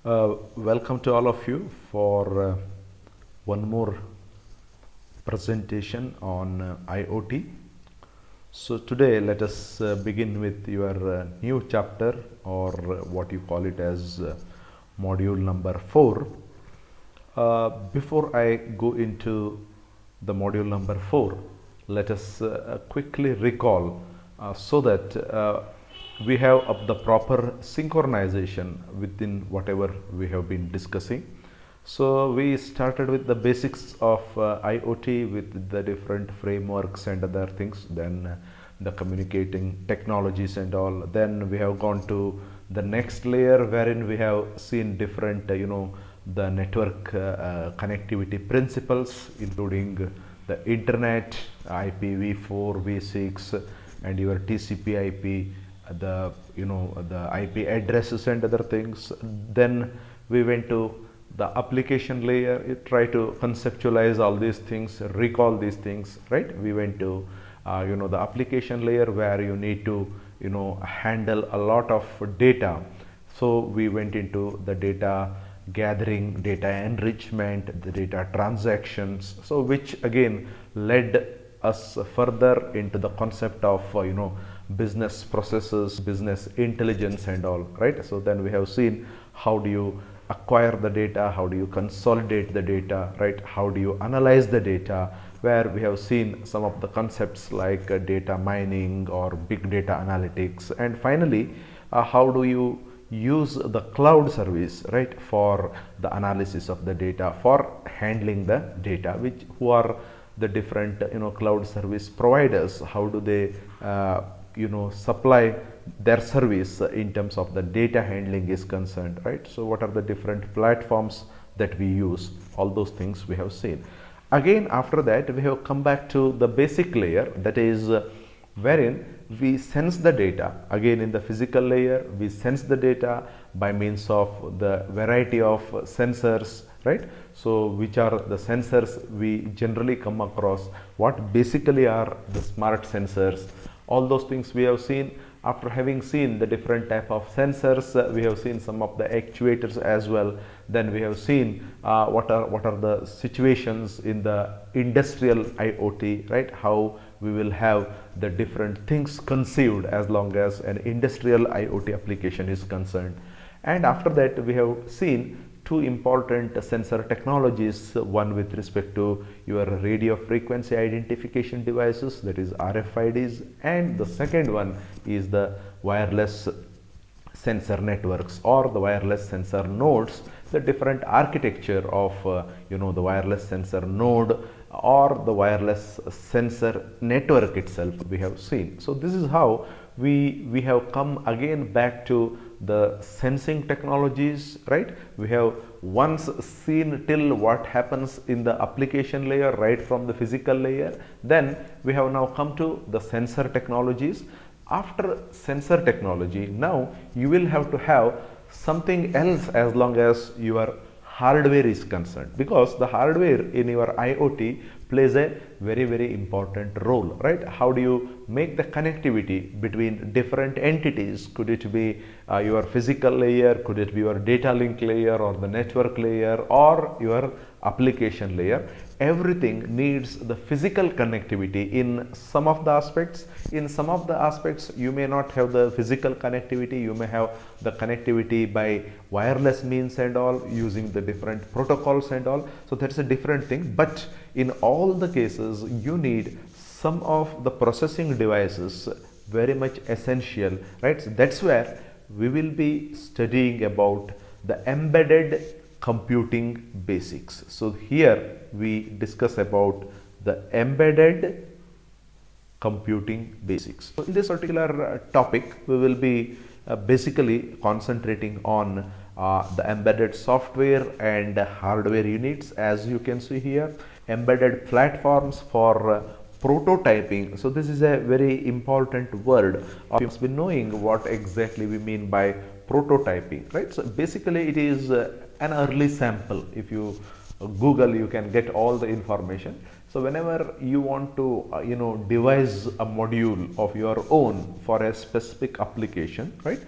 Welcome to all of you for one more presentation on IoT. So today let us begin with your new chapter, or what you call it as module number 4. Before I go into the module number 4, let us quickly recall so that we have the proper synchronization within whatever we have been discussing. So we started with the basics of IoT with the different frameworks and other things, then the communicating technologies and all. Then we have gone to the next layer wherein we have seen different the network connectivity principles, including the internet, IPv4, v6, and your TCP IP, the IP addresses and other things. Then we went to the application layer. You try to conceptualize all these things, recall these things, right? We went to the application layer where you need to handle a lot of data. So we went into the data gathering, data enrichment, the data transactions, so which again led us further into the concept of business processes, business intelligence and all, right? So then we have seen how do you acquire the data, how do you consolidate the data, right? How do you analyze the data, where we have seen some of the concepts like data mining or big data analytics. And finally, how do you use the cloud service, right, for the analysis of the data, for handling the data, who are the different cloud service providers, how do they supply their service in terms of the data handling is concerned, right? So what are the different platforms that we use, all those things we have seen. Again, after that we have come back to the basic layer, that is wherein we sense the data. Again, in the physical layer we sense the data by means of the variety of sensors, right? So which are the sensors we generally come across, what basically are the smart sensors, all those things we have seen. After having seen the different type of sensors, we have seen some of the actuators as well. Then we have seen what are the situations in the industrial IoT, right? How we will have the different things conceived as long as an industrial IoT application is concerned. And after that we have seen two important sensor technologies, one with respect to your radio frequency identification devices, that is RFIDs, and the second one is the wireless sensor networks or the wireless sensor nodes, the different architecture of the wireless sensor node or the wireless sensor network itself we have seen. So this is how we have come again back to the sensing technologies, right? We have once seen till what happens in the application layer, right from the physical layer. Then we have now come to the sensor technologies. After sensor technology, now you will have to have something else as long as your hardware is concerned, because the hardware in your IoT plays a very important role, right? How do you make the connectivity between different entities? Could it be your physical layer, could it be your data link layer or the network layer or your application layer? Everything needs the physical connectivity in some of the aspects. In some of the aspects you may not have the physical connectivity, you may have the connectivity by wireless means and all, using the different protocols and all. So that's a different thing, but in all the cases you need some of the processing devices, very much essential, right? So that's where we will be studying about the embedded computing basics. So here we discuss about the embedded computing basics. So in this particular topic we will be basically concentrating on the embedded software and hardware units, as you can see here, embedded platforms for prototyping. So this is a very important word. You must be knowing what exactly we mean by prototyping, right? So basically it is an early sample. If you Google, you can get all the information. So whenever you want to devise a module of your own for a specific application, right,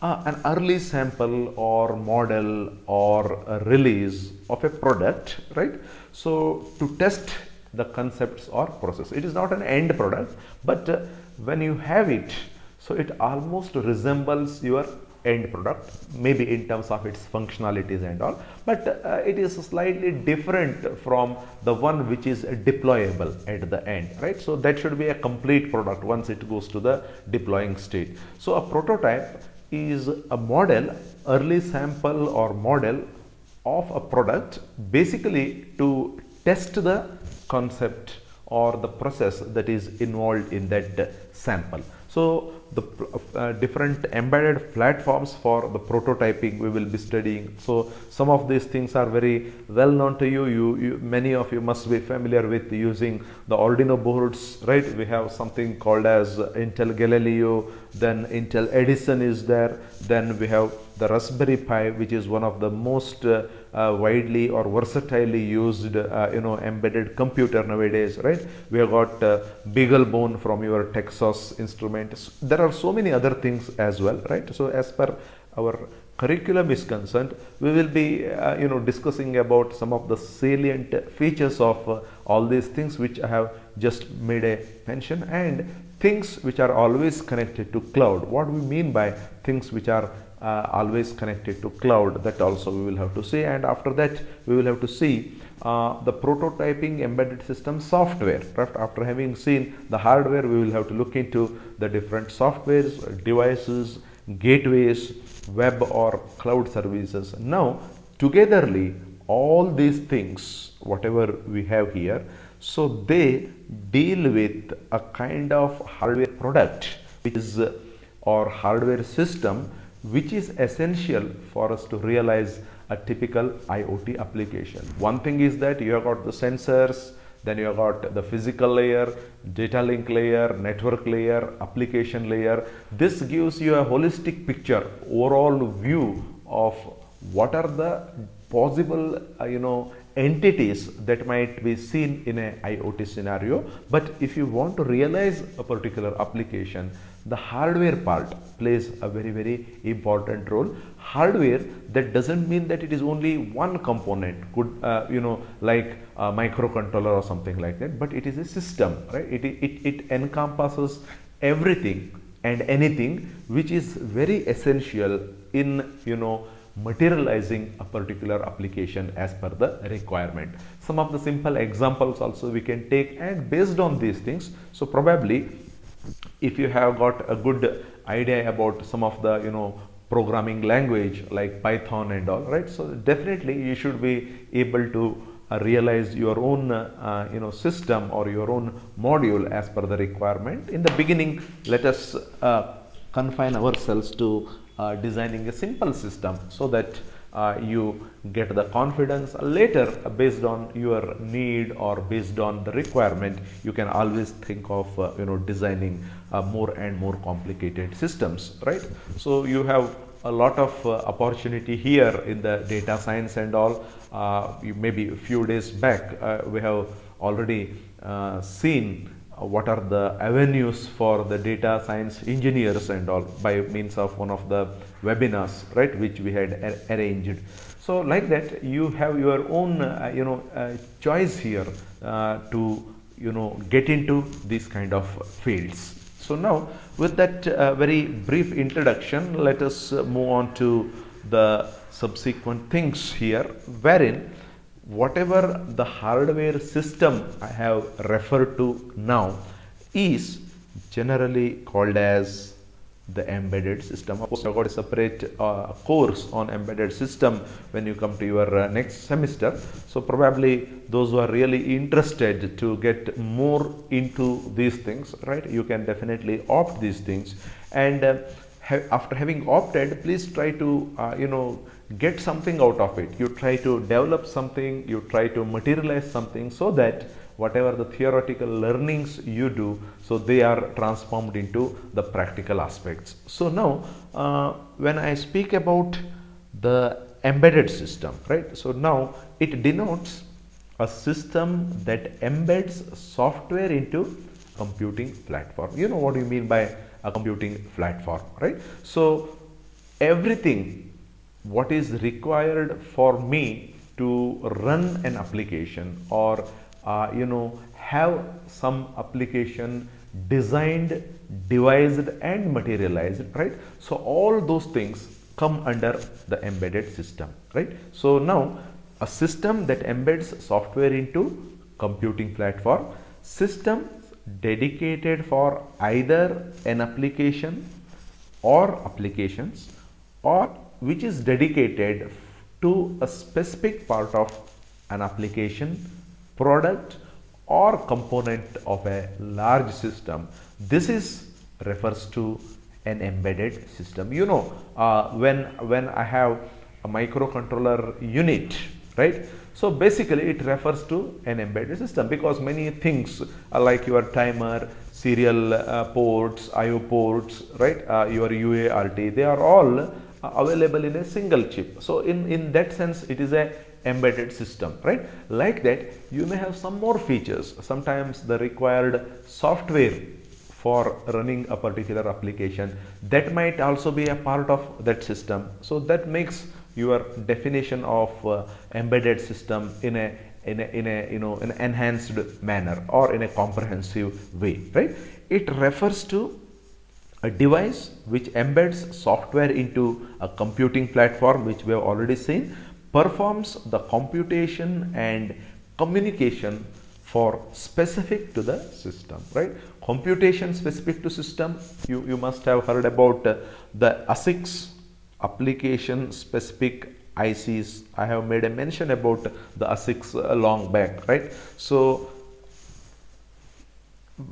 an early sample or model or a release of a product, right? So to test the concepts or process, it is not an end product, but when you have it, so it almost resembles your end product, maybe in terms of its functionalities and all, but it is slightly different from the one which is deployable at the end, right? So that should be a complete product once it goes to the deploying state. So a prototype is a model, early sample or model of a product, basically to test the concept or the process that is involved in that sample. So the different embedded platforms for the prototyping we will be studying. So some of these things are very well known to you. Many of you must be familiar with using the Arduino boards, right? We have something called as Intel Galileo, then Intel Edison is there, then we have the Raspberry Pi, which is one of the most widely or versatilely used embedded computer nowadays, right? We have got BeagleBone from your Texas Instruments. There are so many other things as well, right? So as per our curriculum is concerned, we will be discussing about some of the salient features of all these things which I have just made a mention, and things which are always connected to cloud. What we mean by things which are always connected to cloud, that also we will have to see, and after that we will have to see the prototyping embedded system software. Right? After having seen the hardware, we will have to look into the different softwares, devices, gateways, web or cloud services. Now togetherly all these things whatever we have here, so they deal with a kind of hardware product which is or hardware system which is essential for us to realize a typical IoT application. One thing is that you have got the sensors, then you have got the physical layer, data link layer, network layer, application layer. This gives you a holistic picture, overall view of what are the possible entities that might be seen in a IoT scenario. But if you want to realize a particular application, the hardware part plays a very, very important role. Hardware, that doesn't mean that it is only one component, could like a microcontroller or something like that, but it is a system, right? It encompasses everything and anything which is very essential in materializing a particular application as per the requirement. Some of the simple examples also we can take, and based on these things, so probably if you have got a good idea about some of the programming language like Python and all, right? So definitely you should be able to realize your own system or your own module as per the requirement. In the beginning, let us confine ourselves to designing a simple system so that you get the confidence. Later, based on your need or based on the requirement, you can always think of designing more and more complicated systems, right? So you have a lot of opportunity here in the data science and all. Maybe a few days back we have already seen what are the avenues for the data science engineers and all by means of one of the webinars, right, which we had arranged. So like that you have your own choice here to get into these kind of fields. So now with that very brief introduction, let us move on to the subsequent things here, wherein whatever the hardware system I have referred to now is generally called as the embedded system. Of course, I've got a separate course on embedded system when you come to your next semester. So probably those who are really interested to get more into these things, right, you can definitely opt these things. And after having opted, please try to get something out of it. You try to develop something, you try to materialize something, so that whatever the theoretical learnings you do, so they are transformed into the practical aspects. So now when I speak about the embedded system, right, so now it denotes a system that embeds software into computing platform. You know what you mean by a computing platform, right? So everything what is required for me to run an application, or have some application designed, devised and materialized, right? So all those things come under the embedded system, right? So now a system that embeds software into computing platform, system dedicated for either an application or applications, or which is dedicated to a specific part of an application, product or component of a large system. This is refers to an embedded system. When I have a microcontroller unit, right? So basically it refers to an embedded system, because many things like your timer, serial ports, IO ports, right? Your UART, they are all available in a single chip. So in that sense it is a embedded system, right? Like that you may have some more features, sometimes the required software for running a particular application, that might also be a part of that system. So that makes your definition of embedded system in an enhanced manner or in a comprehensive way, right? It refers to a device which embeds software into a computing platform, which we have already seen, performs the computation and communication for specific to the system, right? Computation specific to system, you must have heard about the ASICs, application specific ICs. I have made a mention about the ASICs long back, right? So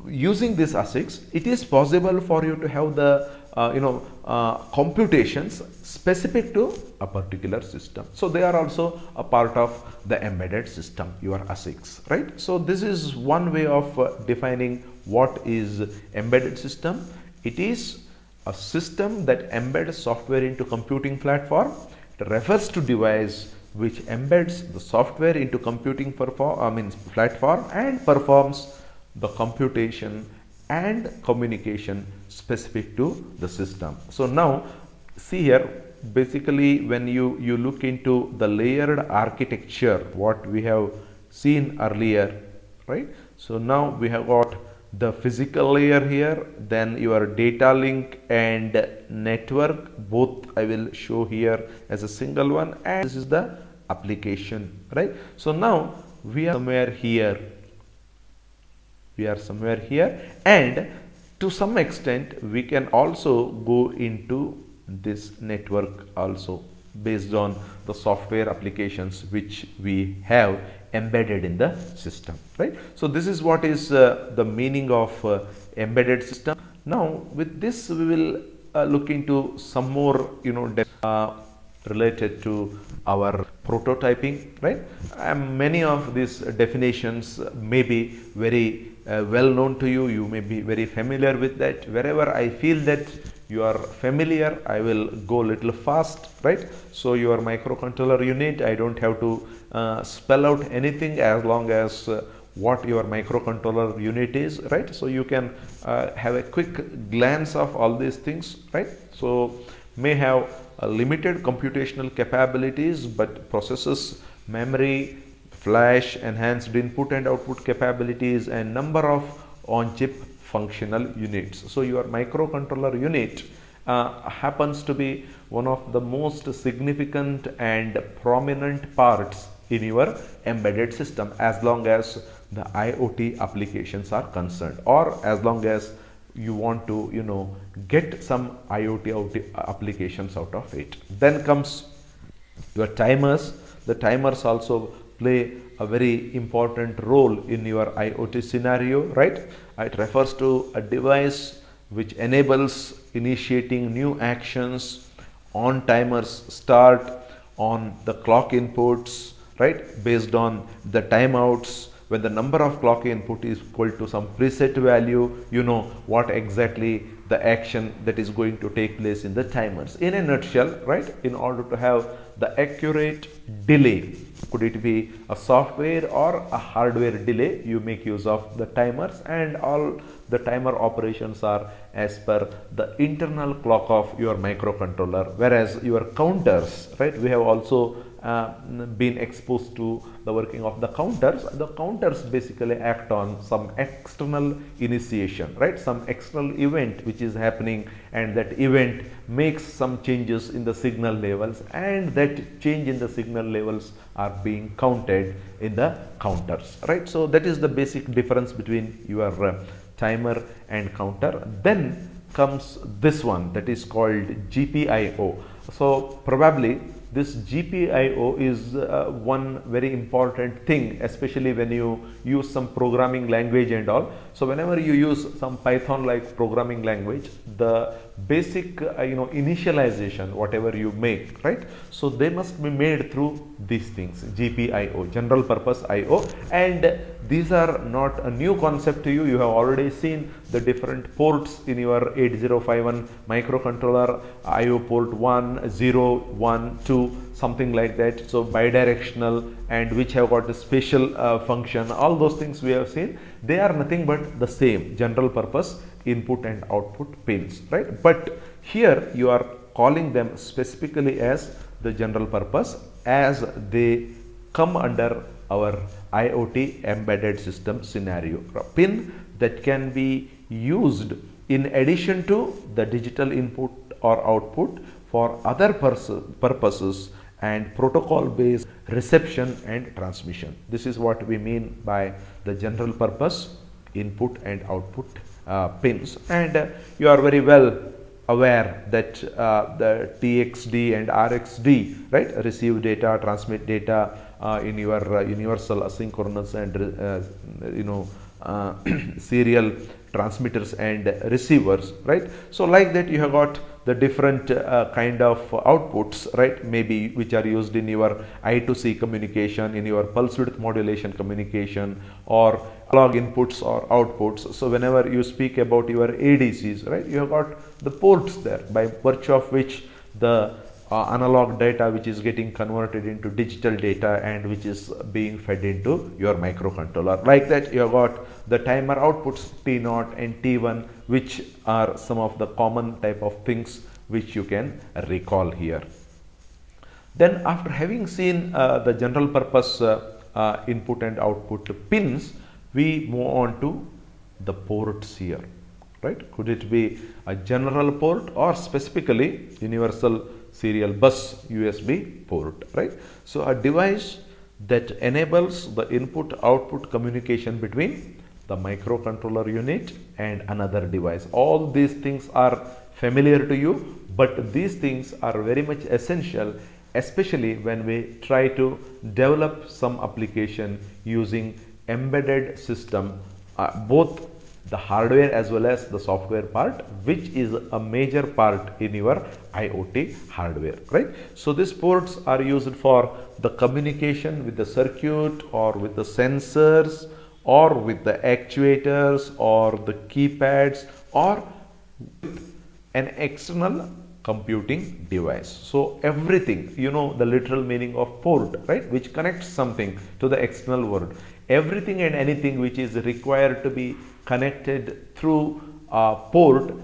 using this ASICs, it is possible for you to have the computations specific to a particular system. So they are also a part of the embedded system, your ASICs, right? So this is one way of defining what is embedded system. It is a system that embeds software into computing platform. It refers to device which embeds the software into computing platform and performs the computation and communication specific to the system. So now see here, basically when you look into the layered architecture what we have seen earlier, right? So now we have got the physical layer here, then your data link and network, both I will show here as a single one, and this is the application, right? So now we are somewhere here, and to some extent we can also go into this network also based on the software applications which we have embedded in the system, right? So this is what is the meaning of embedded system. Now with this we will look into some more related to our prototyping, right? Many of these definitions may be very well known to you, you may be very familiar with that. Wherever I feel that you are familiar, I will go a little fast, right? So your microcontroller unit, I don't have to spell out anything as long as what your microcontroller unit is, right? So you can have a quick glance of all these things, right? So may have limited computational capabilities, but processes, memory, flash, enhanced input and output capabilities, and number of on-chip functional units. So your microcontroller unit happens to be one of the most significant and prominent parts in your embedded system, as long as the IoT applications are concerned, or as long as you want to get some IoT applications out of it. Then comes your timers. The timers also play a very important role in your IoT scenario, right? It refers to a device which enables initiating new actions on timers start, on the clock inputs, right? Based on the timeouts. When the number of clock input is equal to some preset value, you know what exactly the action that is going to take place in the timers. In a nutshell, right, in order to have the accurate delay, could it be a software or a hardware delay, you make use of the timers, and all the timer operations are as per the internal clock of your microcontroller, whereas your counters, right, we have also been exposed to the working of the counters. The counters basically act on some external initiation, right, some external event which is happening, and that event makes some changes in the signal levels, and that change in the signal levels are being counted in the counters, right. So that is the basic difference between your timer and counter. Then comes this one that is called GPIO. So probably this GPIO is one very important thing, especially when you use some programming language and all. So whenever you use some Python like programming language, the basic initialization whatever you make, right, so they must be made through these things, GPIO, general purpose IO, and these are not a new concept to you. You have already seen the different ports in your 8051 microcontroller, IO port 1, 0, 1, 2, something like that. So bidirectional, and which have got a special function. All those things we have seen, they are nothing but the same general purpose input and output pins, right. But here you are calling them specifically as the general purpose, as they come under our IoT embedded system scenario. A pin that can be used in addition to the digital input or output for other purposes and protocol based reception and transmission. This is what we mean by the general purpose input and output pins. And you are very well aware that the TXD and RXD, right, receive data, transmit data in your universal asynchronous and serial transmitters and receivers, right. So like that you have got the different kind of outputs, right, maybe which are used in your I2C communication, in your pulse width modulation communication, or analog inputs or outputs. So whenever you speak about your ADCs, right, you have got the ports there by virtue of which the analog data which is getting converted into digital data and which is being fed into your microcontroller. Like that you have got the timer outputs T0 and T1, which are some of the common type of things which you can recall here. Then after having seen the general purpose input and output pins, we move on to the ports here, right. Could it be a general port or specifically universal serial bus USB port, right. So a device that enables the input output communication between the microcontroller unit and another device. All these things are familiar to you, but these things are very much essential, especially when we try to develop some application using embedded system, both the hardware as well as the software part, which is a major part in your IoT hardware, right. So these ports are used for the communication with the circuit or with the sensors or with the actuators or the keypads or an external computing device. So everything, you know the literal meaning of port, right, which connects something to the external world. Everything and anything which is required to be connected through a port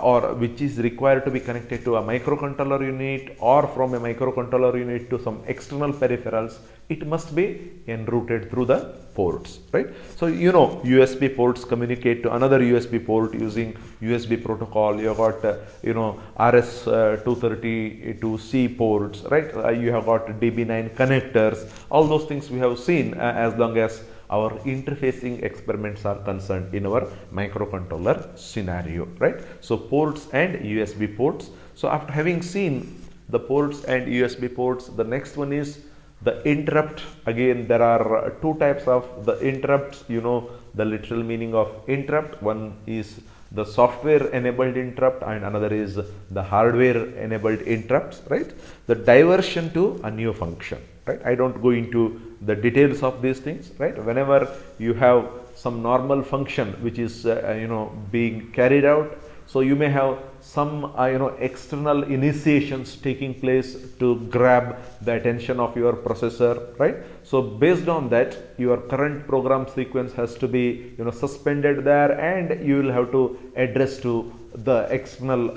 or which is required to be connected to a microcontroller unit or from a microcontroller unit to some external peripherals, it must be enrouted through the ports, right. So you know USB ports communicate to another USB port using USB protocol. You have got RS232C ports, right. You have got DB9 connectors. All those things we have seen as long as our interfacing experiments are concerned in our microcontroller scenario, right. So ports and USB ports. So after having seen the ports and USB ports, the next one is the interrupt. Again, there are two types of the interrupts, you know the literal meaning of interrupt. One is the software enabled interrupt and another is the hardware enabled interrupts, right. The diversion to a new function, right. I don't go into the details of these things, right. Whenever you have some normal function which is being carried out, So you may have some external initiations taking place to grab the attention of your processor, right? So based on that, your current program sequence has to be suspended there, and you will have to address to the external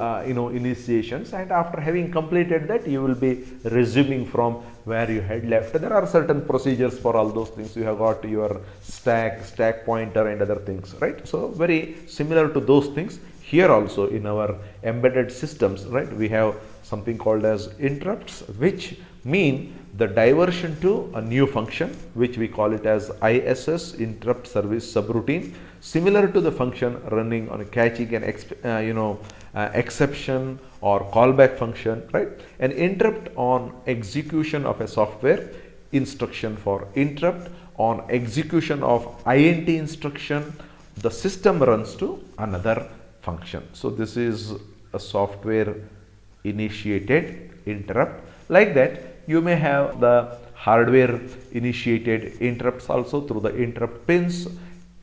initiations, and after having completed that, you will be resuming from where you had left. There are certain procedures for all those things. You have got your stack pointer and other things, right? So very similar to those things here also in our embedded systems, right? We have something called as interrupts, which mean the diversion to a new function, which we call it as ISS, interrupt service subroutine, similar to the function running on a catching an exception or callback function, right? An interrupt on execution of a software instruction for interrupt on execution of INT instruction, the system runs to another function. So this is a software initiated interrupt. Like that, you may have the hardware initiated interrupts also through the interrupt pins,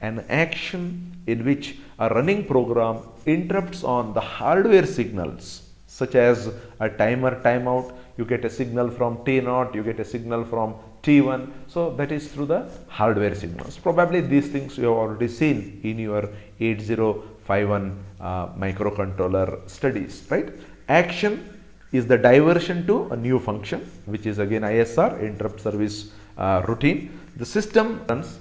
an action in which a running program interrupts on the hardware signals, such as a timer timeout. You get a signal from T0, you get a signal from T1. So that is through the hardware signals. Probably these things you have already seen in your 8051 microcontroller studies, right? Action is the diversion to a new function, which is again ISR, interrupt service routine. The system runs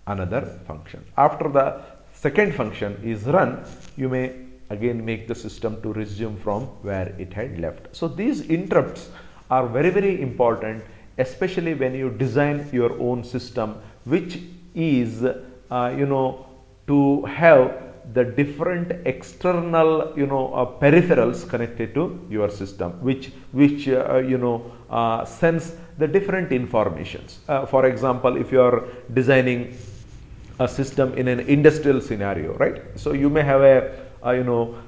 another function. After the second function is run, you may again make the system to resume from where it had left. So these interrupts are very, very important, especially when you design your own system, which is to have the different external peripherals connected to your system, which sends the different informations. For example, if you are designing a system in an industrial scenario, right? So you may have a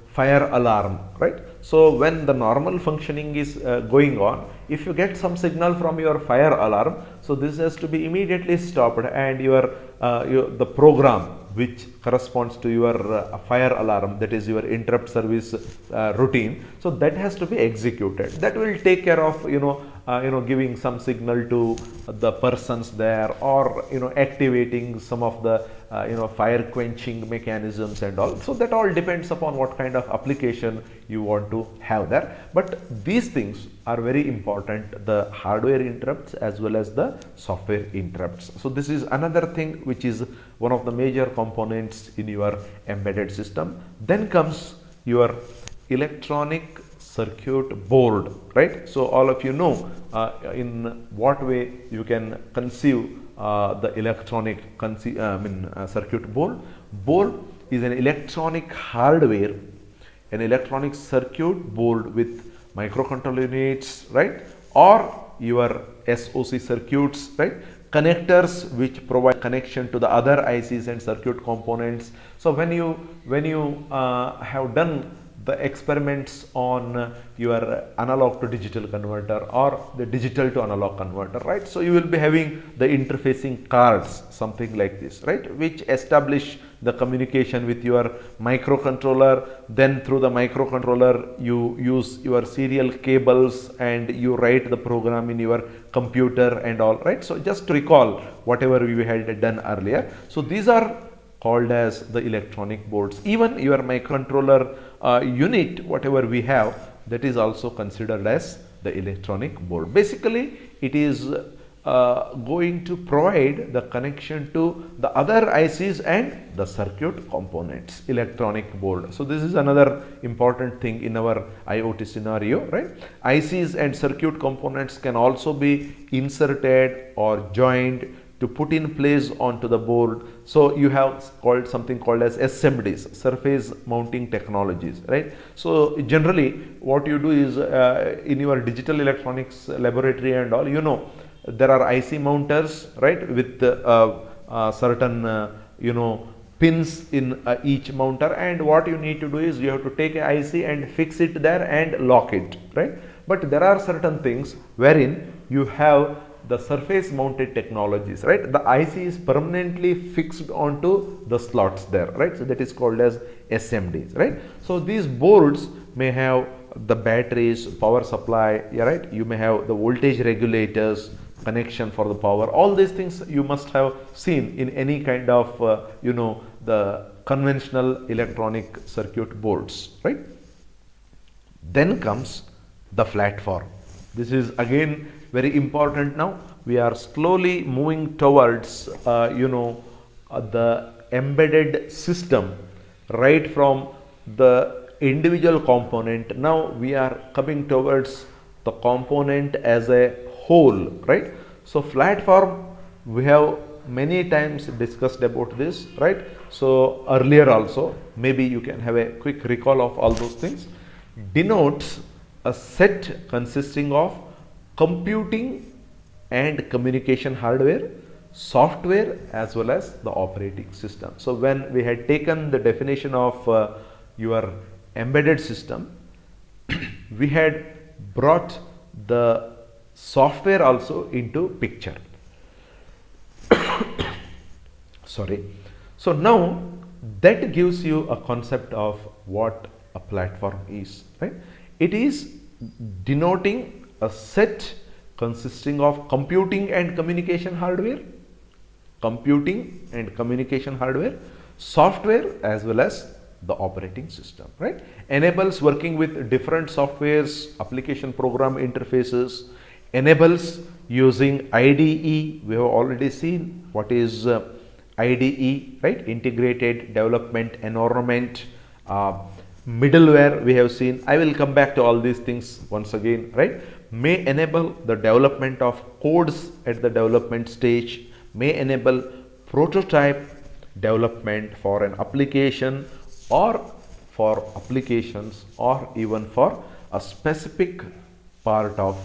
fire alarm, right? So when the normal functioning is going on, if you get some signal from your fire alarm, so this has to be immediately stopped, and the program which corresponds to your fire alarm, that is your interrupt service routine, so that has to be executed. That will take care of giving some signal to the persons there, or activating some of the fire quenching mechanisms and all. So that all depends upon what kind of application you want to have there. But these things are very important, the hardware interrupts as well as the software interrupts. So this is another thing which is one of the major components in your embedded system. Then comes your electronic circuit board, right? So all of you know in what way you can conceive the electronic circuit board. Board is an electronic hardware, an electronic circuit board with microcontroller units, right? Or your SOC circuits, right? Connectors which provide connection to the other ICs and circuit components. So when you have done the experiments on your analog to digital converter or the digital to analog converter, right? So you will be having the interfacing cards, something like this, right? Which establish the communication with your microcontroller. Then through the microcontroller, you use your serial cables and you write the program in your computer and all, right? So just to recall whatever we had done earlier. So these are called as the electronic boards. Even your microcontroller unit, whatever we have, that is also considered as the electronic board. Basically, it is going to provide the connection to the other ICs and the circuit components, electronic board. So this is another important thing in our IoT scenario, right? ICs and circuit components can also be inserted or joined to put in place onto the board. So you have something called as SMDs, surface mounting technologies, right? So generally what you do is in your digital electronics laboratory and all, there are IC mounters, right, with certain pins in each mounter, and what you need to do is you have to take an IC and fix it there and lock it, right? But there are certain things wherein you have the surface mounted technologies, right? The IC is permanently fixed onto the slots there, right? So that is called as SMDs, right? So these boards may have the batteries, power supply, yeah, right? You may have the voltage regulators, connection for the power. All these things you must have seen in any kind of the conventional electronic circuit boards, right? Then comes the platform. This is again very important. Now we are slowly moving towards the embedded system, right from the individual component. Now we are coming towards the component as a whole, right? So platform, we have many times discussed about this, right? So earlier also, maybe you can have a quick recall of all those things. Denotes a set consisting of computing and communication hardware, software, as well as the operating system. So when we had taken the definition of your embedded system, we had brought the software also into picture. Sorry. So now that gives you a concept of what a platform is, right? It is denoting a set consisting of computing and communication hardware, software, as well as the operating system, right? Enables working with different softwares, application program interfaces, enables using IDE. We have already seen what is IDE, right? Integrated Development Environment. Middleware we have seen. I will come back to all these things once again, right? May enable the development of codes at the development stage, may enable prototype development for an application or for applications or even for a specific part of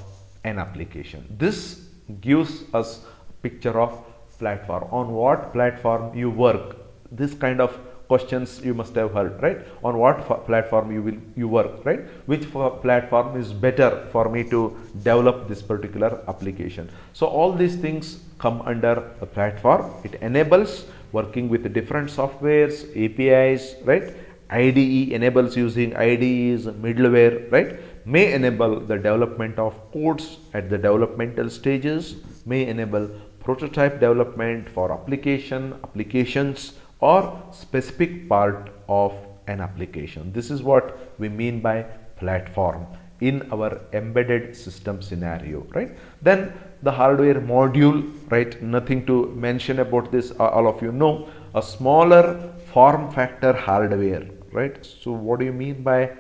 an application. This gives us a picture of platform. On what platform you work, this kind of questions you must have heard, right? On what platform you work, right? Which platform is better for me to develop this particular application? So all these things come under a platform. It enables working with different softwares, APIs, right? IDE enables using IDEs, middleware, right? May enable the development of codes at the developmental stages, may enable prototype development for applications or specific part of an application. This is what we mean by platform in our embedded system scenario, right? Then the hardware module, right? Nothing to mention about this, all of you know. A smaller form factor hardware, right? So what do you mean by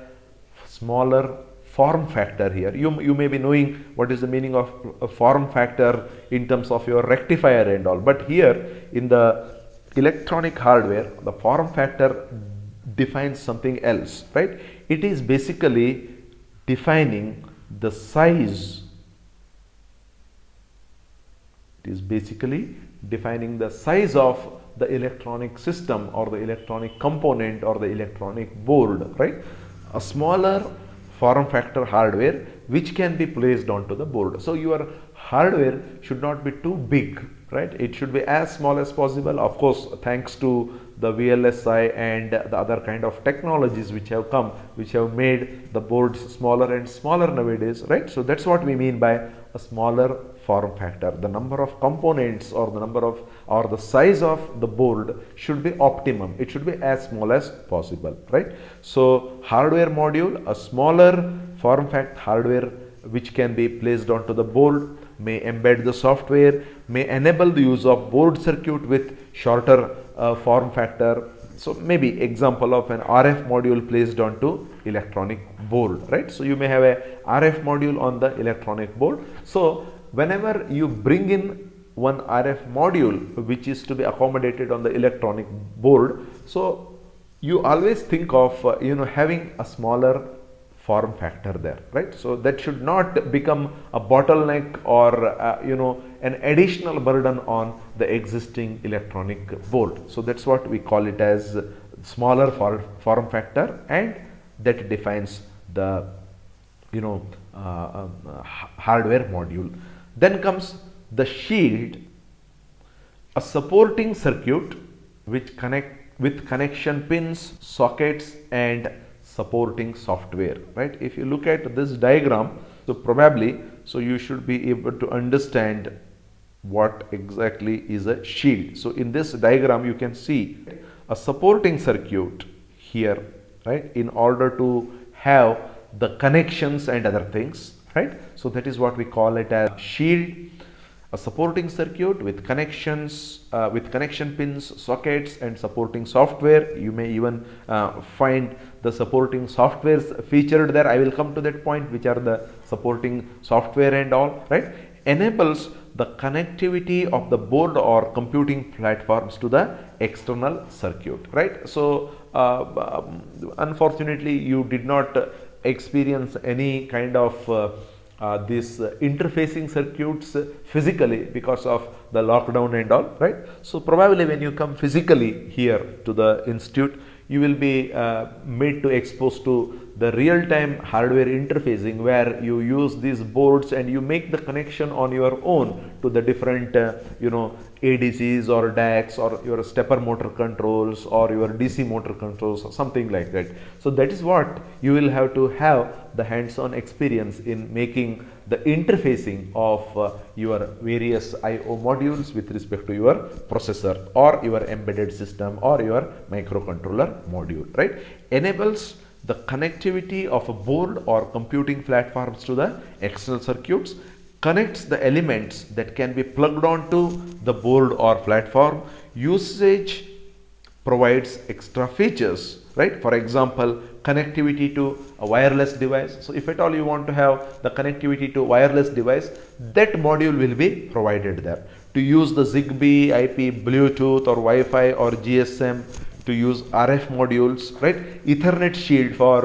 smaller form factor here? You may be knowing what is the meaning of a form factor in terms of your rectifier and all, but here in the electronic hardware, the form factor defines something else, right? It is basically defining the size. It is basically defining the size of the electronic system or the electronic component or the electronic board, right? A smaller form factor hardware which can be placed onto the board. So your hardware should not be too big, right? It should be as small as possible. Of course, thanks to the VLSI and the other kind of technologies which have come, which have made the boards smaller and smaller nowadays, right? So that's what we mean by a smaller form factor. The number of components or the size of the board should be optimum. It should be as small as possible, right? So hardware module, a smaller form factor hardware which can be placed onto the board, may embed the software, may enable the use of board circuit with shorter form factor. So maybe example of an RF module placed onto electronic board, right? So you may have a RF module on the electronic board. So whenever you bring in one RF module which is to be accommodated on the electronic board, so you always think of having a smaller form factor there, right? So that should not become a bottleneck or an additional burden on the existing electronic board. So that's what we call it as smaller form factor, and that defines the hardware module. Then comes the shield, a supporting circuit which connect with connection pins, sockets and supporting software, right? If you look at this diagram, so probably, so you should be able to understand what exactly is a shield. So in this diagram you can see a supporting circuit here, right, in order to have the connections and other things, right? So that is what we call it as shield. A supporting circuit with connections, with connection pins, sockets and supporting software. You may even find the supporting softwares featured there. I will come to that point, which are the supporting software and all, right? Enables the connectivity of the board or computing platforms to the external circuit, right? So unfortunately you did not experience any kind of these interfacing circuits physically because of the lockdown and all, right? So probably when you come physically here to the institute, you will be made to expose to the real-time hardware interfacing, where you use these boards and you make the connection on your own to the different ADCs or DACs or your stepper motor controls or your DC motor controls or something like that. So that is what you will have to have the hands-on experience in making the interfacing of your various IO modules with respect to your processor or your embedded system or your microcontroller module, right? Enables the connectivity of a board or computing platforms to the external circuits, connects the elements that can be plugged onto the board or platform. Usage provides extra features, right? For example, connectivity to a wireless device. So if at all you want to have the connectivity to wireless device, that module will be provided there. To use the Zigbee, IP, Bluetooth or Wi-Fi or GSM, to use RF modules, right? Ethernet shield for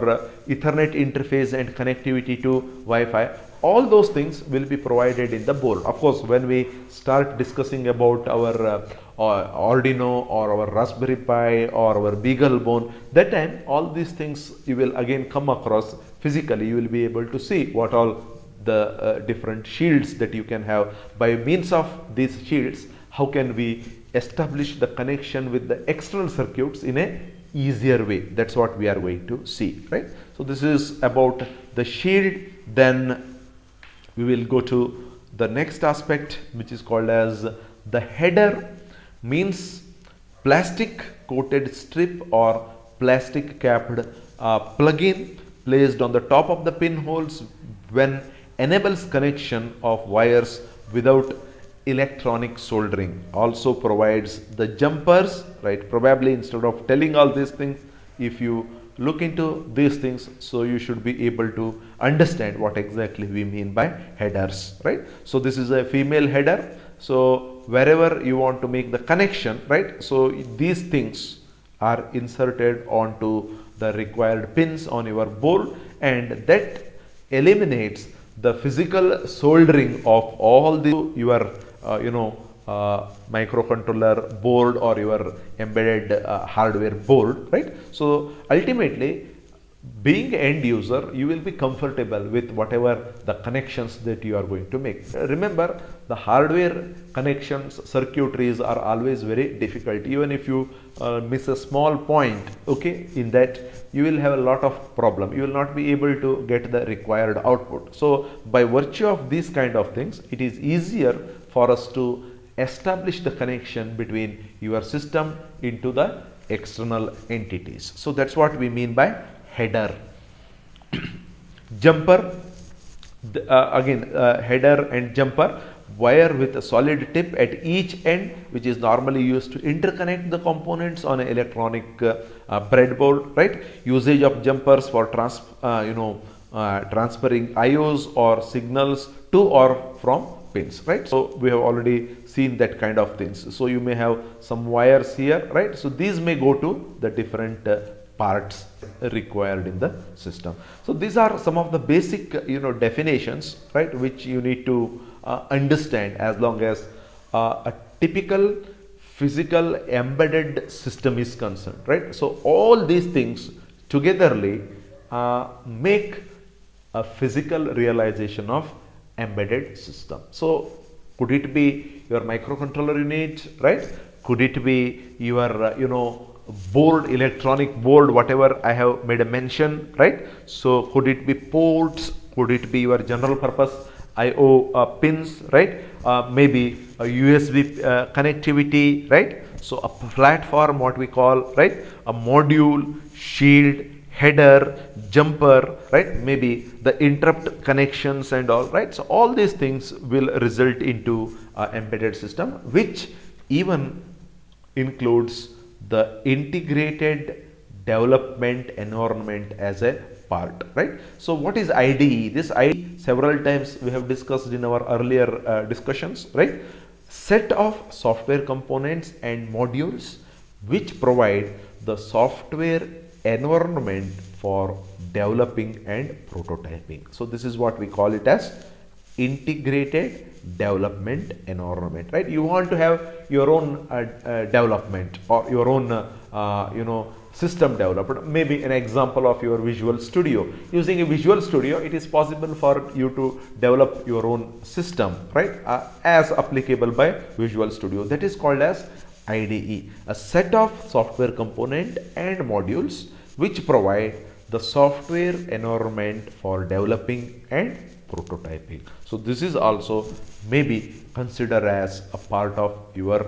Ethernet interface and connectivity to Wi-Fi. All those things will be provided in the board. Of course, when we start discussing about our Arduino or our Raspberry Pi or our BeagleBone, that time all these things you will again come across physically. You will be able to see what all the different shields that you can have. By means of these shields, how can we establish the connection with the external circuits in a easier way? That's what we are going to see, right? So this is about the shield. Then we will go to the next aspect, which is called as the header. Means plastic coated strip or plastic capped plug-in placed on the top of the pinholes when enables connection of wires without electronic soldering. Also provides the jumpers, right? Probably instead of telling all these things, if you look into these things, so you should be able to understand what exactly we mean by headers, right? So this is a female header. So wherever you want to make the connection, right? So these things are inserted onto the required pins on your board, and that eliminates the physical soldering of all the your microcontroller board or your embedded hardware board, right? So ultimately, being end user, you will be comfortable with whatever the connections that you are going to make. Remember, the hardware connections circuitries are always very difficult. Even if you miss a small point, okay, in that you will have a lot of problem. You will not be able to get the required output. So by virtue of these kind of things, it is easier for us to establish the connection between your system into the external entities. So that's what we mean by header. Jumper, header and jumper, wire with a solid tip at each end, which is normally used to interconnect the components on an electronic breadboard, right? Usage of jumpers for transferring IOs or signals to or from pins, right? So we have already seen that kind of things. So you may have some wires here, right? So these may go to the different parts required in the system. So these are some of the basic definitions, right, which you need to understand as long as a typical physical embedded system is concerned, right? So all these things togetherly make a physical realization of embedded system. So could it be your microcontroller unit, right? Could it be your board, electronic board, whatever I have made a mention, right? So could it be ports, could it be your general purpose IO pins, right? Maybe a USB connectivity, right? So a platform, what we call, right? A module, shield, header, jumper, right? Maybe the interrupt connections and all, right? So all these things will result into embedded system, which even includes the integrated development environment as a part, right? So what is IDE? This IDE several times we have discussed in our earlier discussions, right? Set of software components and modules which provide the software environment for developing and prototyping. So this is what we call it as integrated development environment, right? You want to have your own development or your own system developed. Maybe an example of your Visual Studio. Using a Visual Studio, it is possible for you to develop your own system, right? As applicable by Visual Studio. That is called as IDE, a set of software component and modules which provide the software environment for developing and prototyping. So this is also maybe considered as a part of your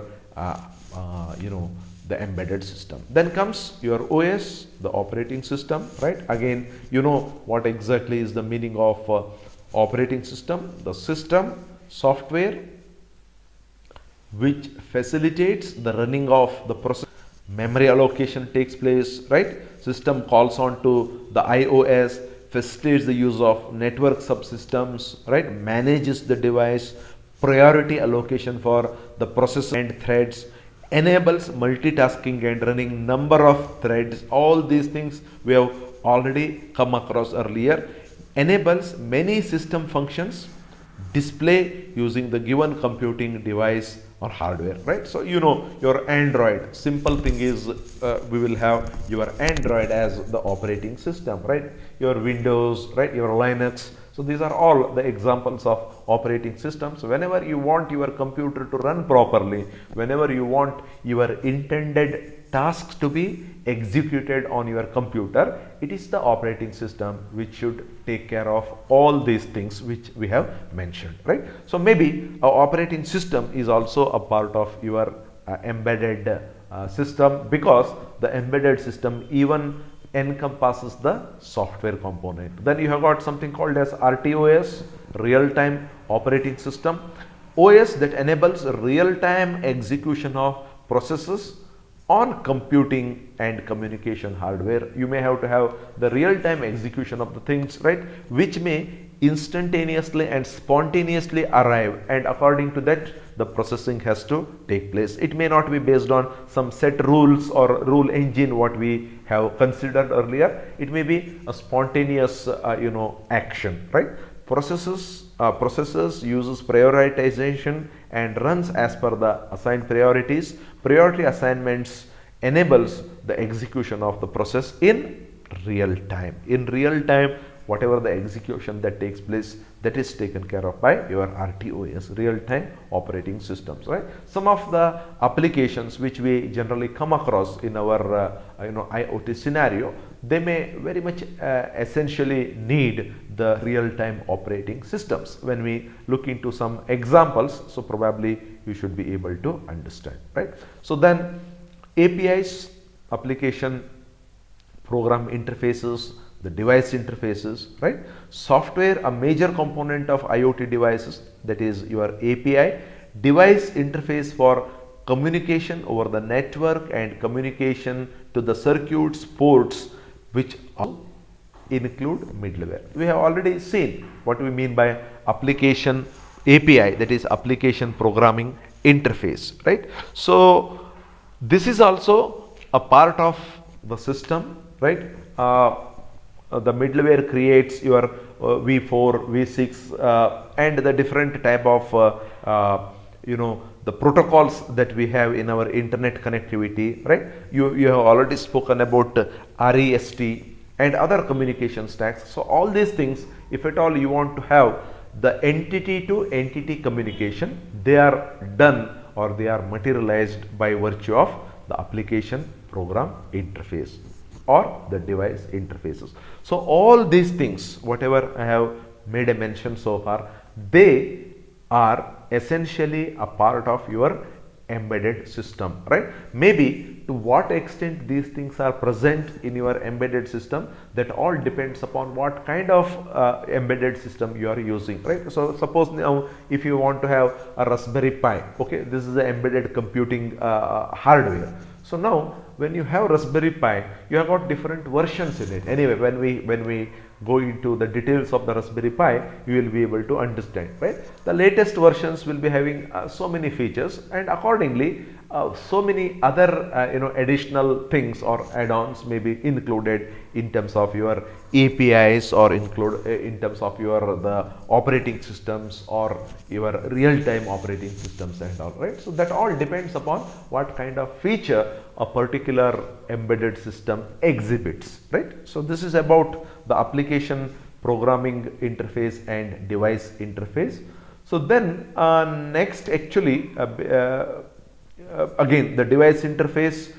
the embedded system. Then comes your OS, the operating system, right? Again, you know what exactly is the meaning of operating system. The system software which facilitates the running of the process. Memory allocation takes place, right? System calls on to the iOS, facilitates the use of network subsystems, right? Manages the device, priority allocation for the process and threads, enables multitasking and running number of threads. All these things we have already come across earlier. Enables many system functions, display using the given computing device or hardware, right? So you know your Android, simple thing is we will have your Android as the operating system, right? Your Windows, right? Your Linux. So these are all the examples of operating systems. Whenever you want your computer to run properly, whenever you want your intended tasks to be executed on your computer, it is the operating system which should take care of all these things which we have mentioned, right? So maybe our operating system is also a part of your embedded system, because the embedded system even encompasses the software component. Then you have got something called as RTOS, real-time operating system, OS that enables real-time execution of processes on computing and communication hardware. You may have to have the real-time execution of the things, right, which may instantaneously and spontaneously arrive, and according to that the processing has to take place. It may not be based on some set rules or rule engine what we have considered earlier. It may be a spontaneous action, right? Processors uses prioritization and runs as per the assigned priorities. Priority assignments enables the execution of the process in real time. In real time, whatever the execution that takes place, that is taken care of by your RTOS, real-time operating systems, right? Some of the applications which we generally come across in our IoT scenario, they may very much essentially need the real-time operating systems. When we look into some examples, so probably you should be able to understand, right? So then APIs, application program interfaces, the device interfaces, right? Software, a major component of IoT devices, that is your API, device interface for communication over the network and communication to the circuits, ports, which also include middleware. We have already seen what we mean by application API, that is application programming interface, right? So this is also a part of the system, right? The middleware creates your V4, V6 and the different type of the protocols that we have in our internet connectivity, right? You have already spoken about REST and other communication stacks. So all these things, if at all you want to have the entity to entity communication, they are done or they are materialized by virtue of the application program interface or the device interfaces. So all these things, whatever I have made a mention so far, they are essentially a part of your embedded system, right? Maybe to what extent these things are present in your embedded system, that all depends upon what kind of embedded system you are using, right? So suppose now if you want to have a Raspberry Pi, okay, this is the embedded computing hardware. So now when you have Raspberry Pi, you have got different versions in it. Anyway, when we go into the details of the Raspberry Pi, you will be able to understand, right? The latest versions will be having so many features, and accordingly so many other additional things or add-ons may be included in terms of your APIs, or include in terms of your the operating systems or your real-time operating systems and all, right? So that all depends upon what kind of feature a particular embedded system exhibits, right? So this is about the application programming interface and device interface. So then next actually again the device interface,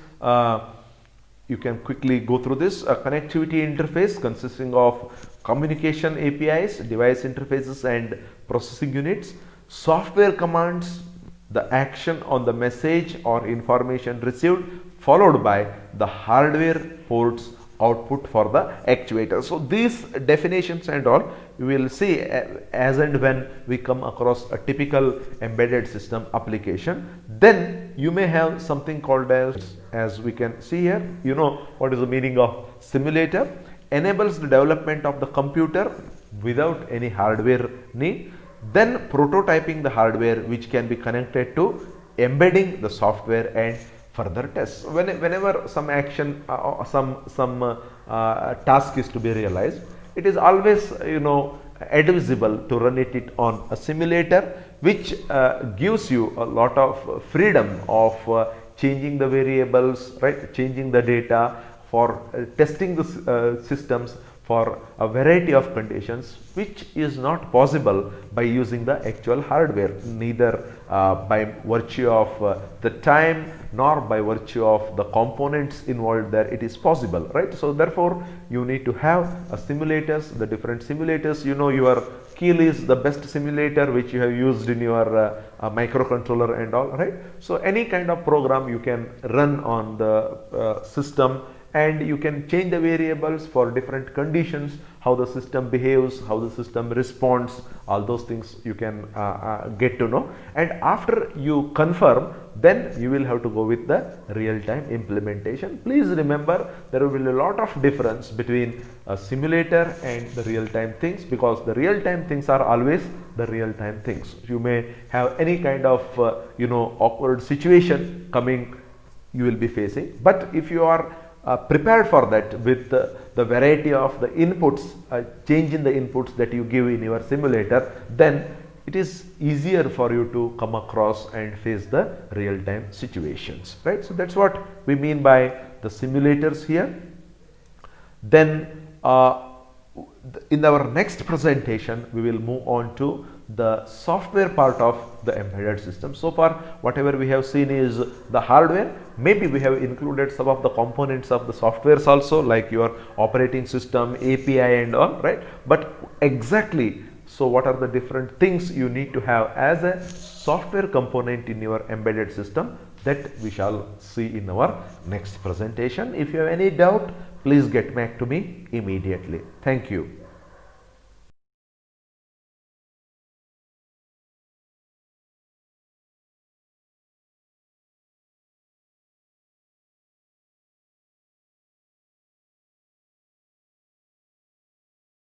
you can quickly go through this. A connectivity interface consisting of communication APIs, device interfaces and processing units, software commands, the action on the message or information received, followed by the hardware ports output for the actuator. So these definitions and all you will see as and when we come across a typical embedded system application. Then you may have something called as we can see here, you know what is the meaning of simulator. Enables the development of the computer without any hardware need. Then prototyping the hardware which can be connected to embedding the software and further tests. Whenever some action some task is to be realized, it is always advisable to run it on a simulator, which gives you a lot of freedom of changing the variables, right, changing the data, for testing the systems for a variety of conditions, which is not possible by using the actual hardware, neither by virtue of the time nor by virtue of the components involved there it is possible, right? So therefore you need to have simulators, the different simulators. Your Keel is the best simulator which you have used in your microcontroller and all, right? So any kind of program you can run on the system, and you can change the variables for different conditions, how the system behaves, how the system responds, all those things you can get to know. And after you confirm, then you will have to go with the real-time implementation. Please remember, there will be a lot of difference between a simulator and the real-time things, because the real-time things are always the real-time things. You may have any kind of awkward situation coming, you will be facing, but if you are prepared for that with the variety of the inputs, change in the inputs that you give in your simulator, then it is easier for you to come across and face the real-time situations, right? So that's what we mean by the simulators here. Then in our next presentation we will move on to the software part of the embedded system. So far whatever we have seen is the hardware. Maybe we have included some of the components of the softwares also, like your operating system, API and all, right? But exactly, so what are the different things you need to have as a software component in your embedded system, that we shall see in our next presentation. If you have any doubt, please get back to me immediately. Thank you.